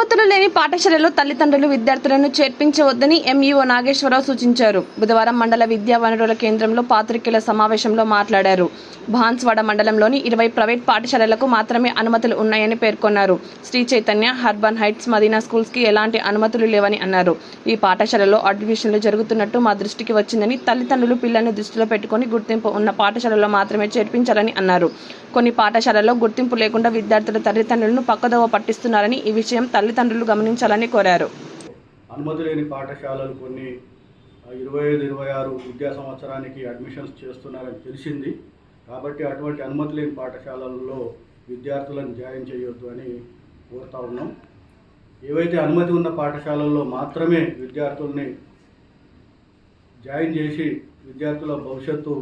అనుమతులు లేని పాఠశాలలో తల్లిదండ్రులు విద్యార్థులను చేర్పించవద్దని ఎంఈఓ నాగేశ్వరరావు సూచించారు. బుధవారం మండల విద్యా వనరుల కేంద్రంలో పాత్రికేయుల సమావేశంలో మాట్లాడారు. బాన్స్వాడ మండలంలోని 20 ప్రైవేట్ పాఠశాలలకు మాత్రమే అనుమతులు ఉన్నాయని పేర్కొన్నారు. Shri Chaitanya, urban heights, Madina schools కి ఎలాంటి అనుమతులు లేవని అన్నారు. ఈ పాఠశాలలో అడ్మిషన్లు జరుగుతున్నట్టు మా దృష్టికి వచ్చిందని, తల్లిదండ్రులు పిల్లలను దృష్టిలో పెట్టుకుని గుర్తింపు ఉన్న పాఠశాలలో మాత్రమే చేర్పించాలని అన్నారు. కొన్ని పాఠశాలల్లో గుర్తింపు లేకుండా విద్యార్థుల తల్లిదండ్రులను పక్కదోవ పట్టిస్తున్నారని, ఈ విషయం తల్లిదండ్రులు గమనించాలని కోరారు. అనుమతి లేని పాఠశాలలు కొన్ని 25-26 విద్యా సంవత్సరానికి అడ్మిషన్స్ చేస్తున్నారని తెలిసింది. కాబట్టి అటువంటి అనుమతి లేని పాఠశాలల్లో విద్యార్థులను జాయిన్ చేయొద్దు అని కోరుతా ఉన్నాం. ఏవైతే అనుమతి ఉన్న పాఠశాలల్లో మాత్రమే విద్యార్థుల్ని జాయిన్ చేసి విద్యార్థుల భవిష్యత్తు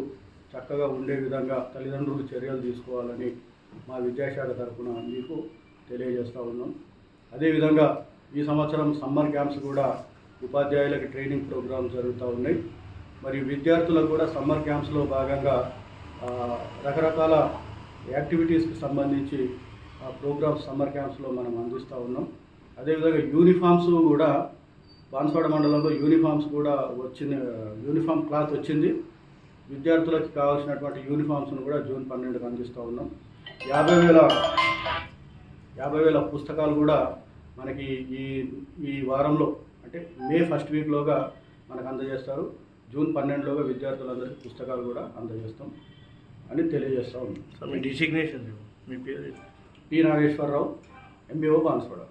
చక్కగా ఉండే విధంగా తల్లిదండ్రులు చర్యలు తీసుకోవాలని మా విద్యాశాఖ తరఫున మీకు తెలియజేస్తూ ఉన్నాం. అదేవిధంగా ఈ సంవత్సరం సమ్మర్ క్యాంప్స్ కూడా ఉపాధ్యాయులకు ట్రైనింగ్ ప్రోగ్రామ్స్ జరుగుతూ ఉన్నాయి. మరి విద్యార్థులకు కూడా సమ్మర్ క్యాంప్స్లో భాగంగా రకరకాల యాక్టివిటీస్కి సంబంధించి ప్రోగ్రామ్స్ సమ్మర్ క్యాంప్స్లో మనం అందిస్తూ ఉన్నాం. అదేవిధంగా యూనిఫామ్స్ కూడా బాన్స్వాడ మండలంలో యూనిఫామ్స్ కూడా యూనిఫామ్ క్లాత్ వచ్చింది. విద్యార్థులకు కావాల్సినటువంటి యూనిఫామ్స్ను కూడా జూన్ 12కి అందిస్తూ ఉన్నాం. 50,000 పుస్తకాలు కూడా మనకి ఈ వారంలో అంటే మే ఫస్ట్ వీక్లోగా మనకు అందజేస్తారు. జూన్ 12లోగా విద్యార్థులందరికీ పుస్తకాలు కూడా అందజేస్తాం అని తెలియజేస్తూ ఉన్నాం. మీ డిసిగ్నేషన్ మీ పేరు? పి. నాగేశ్వరరావు, ఎంఈఓ బాన్స్వాడ.